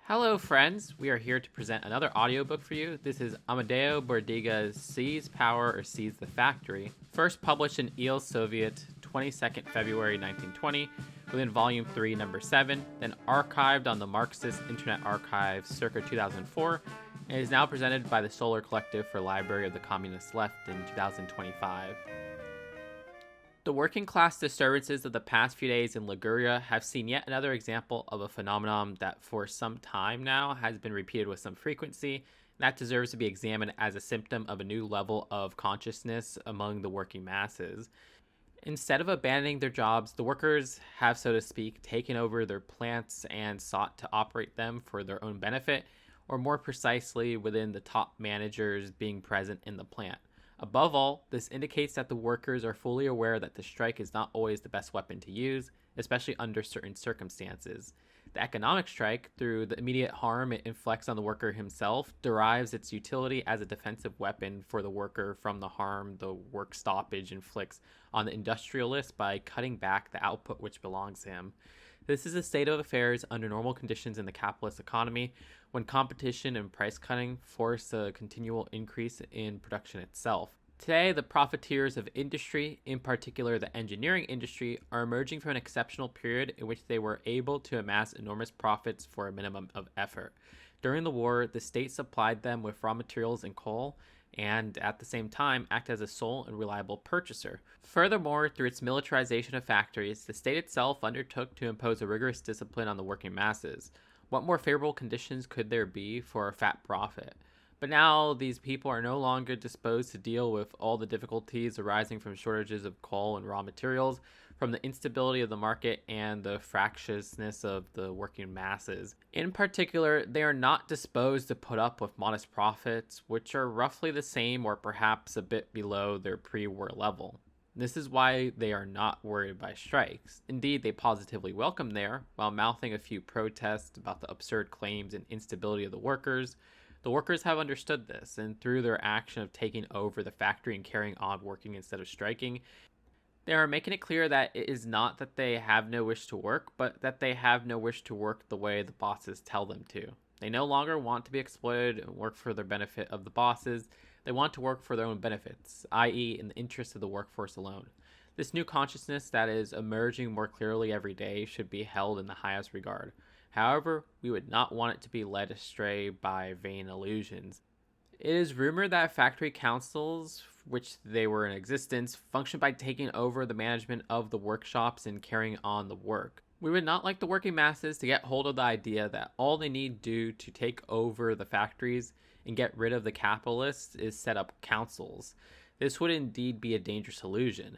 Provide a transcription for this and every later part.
Hello, friends. We are here to present another audiobook for you. This is Amadeo Bordiga's Seize Power or Seize the Factory, first published in Il Soviet, 22nd February 1920, within Volume 3, Number 7, then archived on the Marxist Internet Archive circa 2004, and is now presented by the Solar Collective for Library of the Communist Left in 2025. The working class disturbances of the past few days in Liguria have seen yet another example of a phenomenon that for some time now has been repeated with some frequency, and that deserves to be examined as a symptom of a new level of consciousness among the working masses. Instead of abandoning their jobs, the workers have, so to speak, taken over their plants and sought to operate them for their own benefit, or more precisely, within the top managers being present in the plant. Above all, this indicates that the workers are fully aware that the strike is not always the best weapon to use, especially under certain circumstances. The economic strike, through the immediate harm it inflicts on the worker himself, derives its utility as a defensive weapon for the worker from the harm the work stoppage inflicts on the industrialist by cutting back the output which belongs to him. This is a state of affairs under normal conditions in the capitalist economy, when competition and price cutting force a continual increase in production itself. Today, the profiteers of industry, in particular the engineering industry, are emerging from an exceptional period in which they were able to amass enormous profits for a minimum of effort. During the war, the state supplied them with raw materials and coal, and at the same time act as a sole and reliable purchaser. Furthermore, through its militarization of factories, the state itself undertook to impose a rigorous discipline on the working masses. What more favorable conditions could there be for a fat profit? But now these people are no longer disposed to deal with all the difficulties arising from shortages of coal and raw materials, from the instability of the market and the fractiousness of the working masses. In particular, they are not disposed to put up with modest profits, which are roughly the same or perhaps a bit below their pre-war level. This is why they are not worried by strikes. Indeed, they positively welcome there, while mouthing a few protests about the absurd claims and instability of the workers. The workers have understood this, and through their action of taking over the factory and carrying on working instead of striking, they are making it clear that it is not that they have no wish to work, but that they have no wish to work the way the bosses tell them to. They no longer want to be exploited and work for the benefit of the bosses. They want to work for their own benefits, i.e. in the interest of the workforce alone. This new consciousness that is emerging more clearly every day should be held in the highest regard. However, we would not want it to be led astray by vain illusions. It is rumored that factory councils, which they were in existence, function by taking over the management of the workshops and carrying on the work. We would not like the working masses to get hold of the idea that all they need do to take over the factories and get rid of the capitalists is set up councils. This would indeed be a dangerous illusion.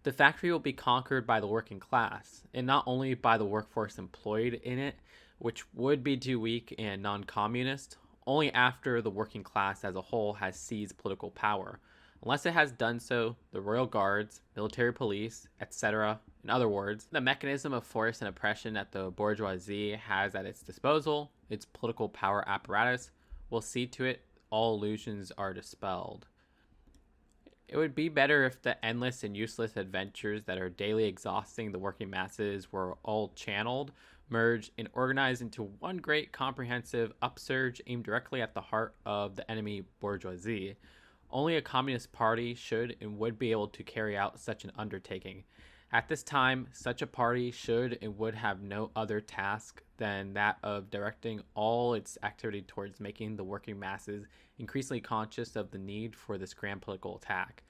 The factory will be conquered by the working class, and not only by the workforce employed in it, which would be too weak and non-communist, only after the working class as a whole has seized political power. Unless it has done so, the royal guards, military police, etc., in other words, the mechanism of force and oppression that the bourgeoisie has at its disposal, its political power apparatus, will see to it all illusions are dispelled. It would be better if the endless and useless adventures that are daily exhausting the working masses were all channeled, merged, and organized into one great comprehensive upsurge aimed directly at the heart of the enemy bourgeoisie. Only a communist party should and would be able to carry out such an undertaking. At this time, such a party should and would have no other task than that of directing all its activity towards making the working masses increasingly conscious of the need for this grand political attack.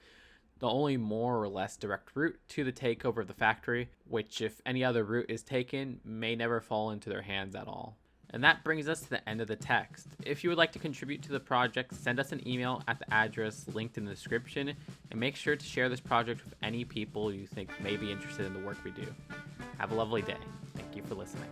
The only more or less direct route to the takeover of the factory, which if any other route is taken, may never fall into their hands at all. And that brings us to the end of the text. If you would like to contribute to the project, send us an email at the address linked in the description, and make sure to share this project with any people you think may be interested in the work we do. Have a lovely day. Thank you for listening.